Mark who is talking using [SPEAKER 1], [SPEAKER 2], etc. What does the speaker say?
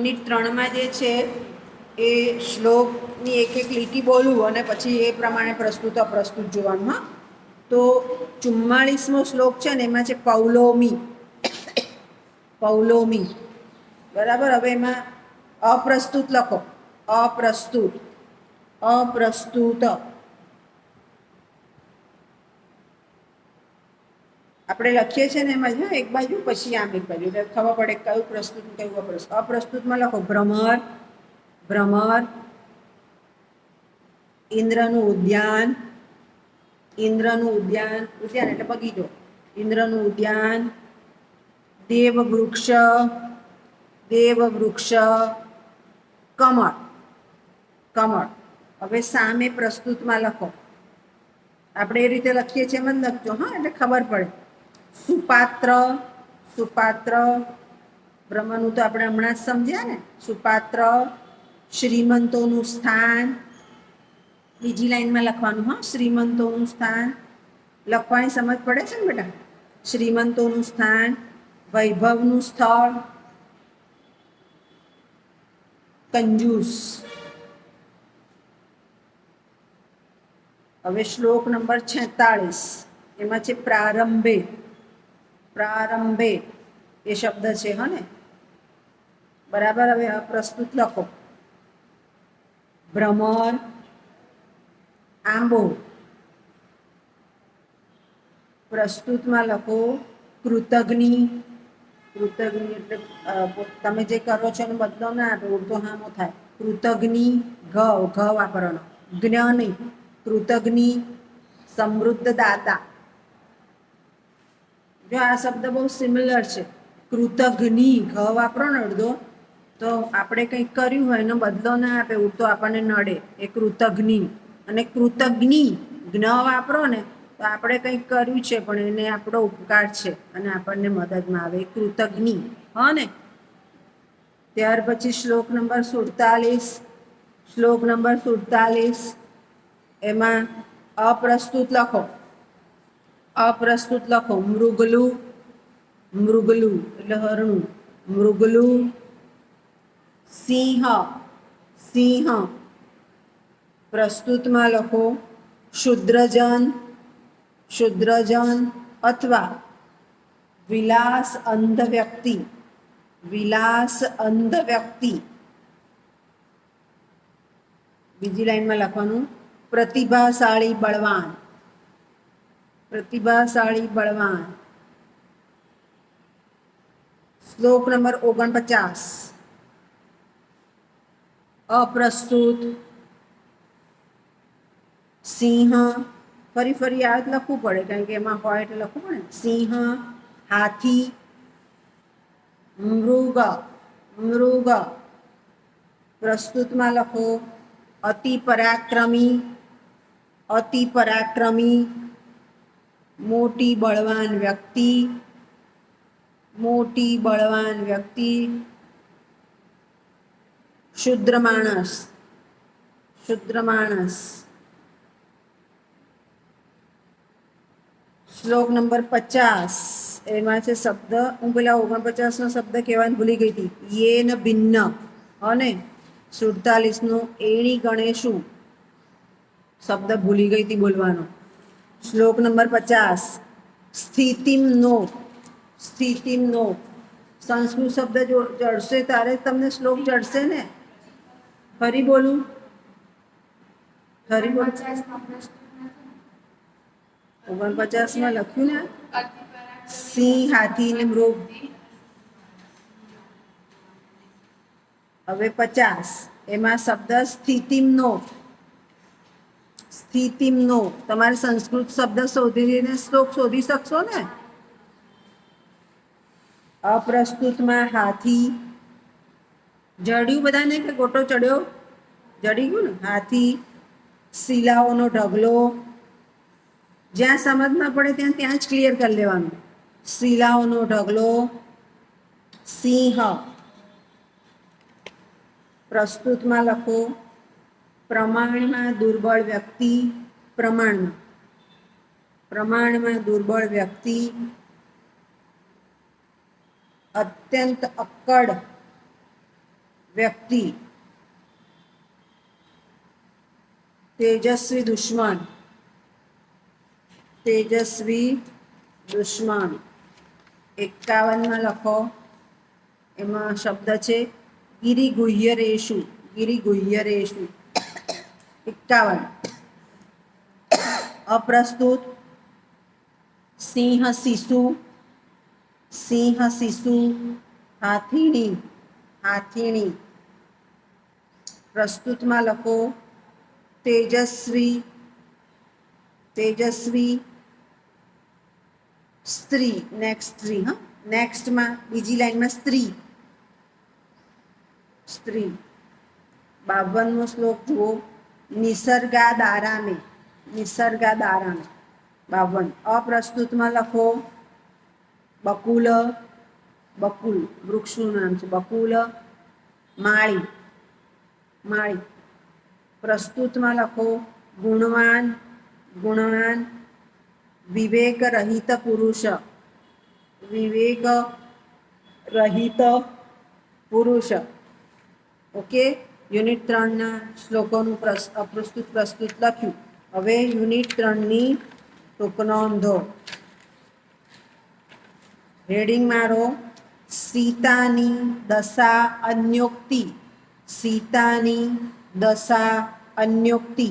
[SPEAKER 1] Unit 3માં જે છે એ શ્લોકની એક એક લીટી બોલું અને પછી એ પ્રમાણે પ્રસ્તુત અપ્રસ્તુત જોવાનું. હા, તો 44મો શ્લોક છે ને એમાં છે પૌલોમી. પૌલોમી, બરાબર. હવે એમાં અપ્રસ્તુત લખો. અપ્રસ્તુત, અપ્રસ્તુત. આપણે લખીએ છીએ ને એમાં જ એક બાજુ પછી આમ એક બાજુ, એટલે ખબર પડે કયું પ્રસ્તુત કયું અપ્રસ્તુત. અપ્રસ્તુતમાં લખો ભ્રમર, ભ્રમર. ઇન્દ્રનું ઉદ્યાન, ઇન્દ્રનું ઉદ્યાન. ઉદ્યાન એટલે બગીચો. ઇન્દ્રનું ઉદ્યાન. દેવવૃક્ષ, દેવવૃક્ષ. કમળ, કમળ. હવે સામે પ્રસ્તુતમાં લખો. આપણે એ રીતે લખીએ છીએ એમ જ લખજો, હા, એટલે ખબર પડે. સુપાત્ર, સુપાત્ર. બ્રહ્મનું તો આપણે હમણાં જ સમજ્યા ને. સુપાત્ર. શ્રીમંતોનું સ્થાન. બીજી લાઈનમાં લખવાનું. હા, શ્રીમંતોનું સ્થાન. લખવાની સમજ પડે છે ને બેટા. શ્રીમંતોનું સ્થાન. વૈભવનું સ્થળ. કંજૂસ. હવે શ્લોક નંબર 46 એમાં છે પ્રારંભે. પ્રારંભે એ શબ્દ છે, હા ને, બરાબર. હવે પ્રસ્તુત લખો. ભ્રમર, આંબો. પ્રસ્તુતમાં લખો કૃતજ્ઞ. કૃતજ્ઞ એટલે તમે જે કરો છો એનો બદલો ના આપે, ઉલટો હામો થાય. કૃતજ્ઞ, ઘ વાપરવાનો. જ્ઞાની, કૃતજ્ઞ. સમૃદ્ધ દાતા. જો આ શબ્દ બહુ સિમિલર છે. કૃતજ્ઞ, ઘ વાપરો ને અડધો, તો આપણે કંઈક કર્યું હોય એનો બદલો ના આપે, ઉલટો આપણને નડે. એ કૃતજ્ઞ. અને કૃતજ્ઞ, જ્ઞ વાપરો ને તો આપણે કંઈક કર્યું છે પણ એને આપણો ઉપકાર છે અને આપણને મદદમાં આવે. કૃતજ્ઞ, હા ને. ત્યાર પછી શ્લોક નંબર 47. શ્લોક નંબર 47 એમાં અપ્રસ્તુત લખો. અપ્રસ્તુત લખો. મૃગલું, મૃગલું એટલે હરણું. મૃગલું. સિંહ, સિંહ. પ્રસ્તુતમાં લખો શુદ્રજન, શુદ્રજન. અથવા વિલાસ અંધ વ્યક્તિ, વિલાસ અંધ વ્યક્તિ. બીજી લાઈનમાં લખવાનું પ્રતિભાશાળી બળવાન, પ્રતિભાશાળી બળવાન. શ્લોક નંબર 49 અપ્રસ્તુત. સિંહ. ફરી ફરી આ જ લખવું પડે કારણ કે એમાં હોય એટલે લખવું પડે. સિંહ, હાથી. મૃગ, મૃગ. પ્રસ્તુતમાં લખો અતિ પરાક્રમી, અતિ પરાક્રમી. મોટી બળવાન વ્યક્તિ, મોટી બળવાન વ્યક્તિ. શુદ્ર માણસ, શુદ્ર માણસ. શ્લોક નંબર 50 એમાં છે શબ્દ, હું પેલા 49નો શબ્દ કહેવાનું ભૂલી ગઈ હતી. યેન ભિન્ન. અને 47નું એણી ગણેશું શબ્દ ભૂલી ગઈ હતી બોલવાનો. શ્લોક નંબર 50 સ્થિતિમનો, સ્થિતિમનો. સંસ્કૃત શબ્દ જડશે ત્યારે તમને શ્લોક જડશે ને. ફરી બોલું, ફરી બોલું. 49માં લખ્યું ને સિંહ, હાથી ને મૃગ. હવે 50 એમાં શબ્દ સ્થિતિમનો. સ્થિતિમનો. તમારે સંસ્કૃત શબ્દ શોધીને શ્લોક શોધી શકશો ને. અપ્રસ્તુતમાં હાથી. જડ્યું બધાને કે ગોટો ચડ્યો? જડી ગયું ને. હાથી. શિલાઓનો ઢગલો. જ્યાં સમજ ના પડે ત્યાં જ ક્લિયર કરી લેવાનું. શિલાઓનો ઢગલો. સિંહ. પ્રસ્તુતમાં લખો પ્રમાણમાં દુર્બળ વ્યક્તિ. પ્રમાણમાં, પ્રમાણમાં દુર્બળ વ્યક્તિ. અત્યંત અક્કડ, વ્યક્તિ, તેજસ્વી દુશ્મન, તેજસ્વી દુશ્મન. 51 લખો. એમાં શબ્દ છે ગિરિગુહ્યરેષુ, ગિરિગુહ્યરેષુ. 51. અપ્રસ્તુત, સિંહ શિશુ, સિંહ શિશુ. હાથીણી, હાથીણી. પ્રસ્તુતમાં લખો તેજસ્વી, તેજસ્વી. સ્ત્રી, નેક્સ્ટ સ્ત્રી. હા, નેક્સ્ટમાં બીજી લાઈનમાં સ્ત્રી, સ્ત્રી. 52મો શ્લોક જુઓ. નિસર્ગાદારામે, નિસર્ગાદારામે. 52. અપ્રસ્તુતમાં લખો બકુલ, બકુલ વૃક્ષનું નામ છે બકુલ. માળી, માળી. પ્રસ્તુતમાં લખો ગુણવાન, ગુણવાન. વિવેક રહિત પુરુષ, વિવેક રહિત પુરુષ. ઓકે, યુનિટ 3ના શ્લોકોનું પ્રસ્તુત લખ્યું. હવે યુનિટ 3ની ટૂંકનોંધો. હેડિંગ મારો સીતાની દશા અન્યોક્તિ, સીતાની દશા અન્યોક્તિ.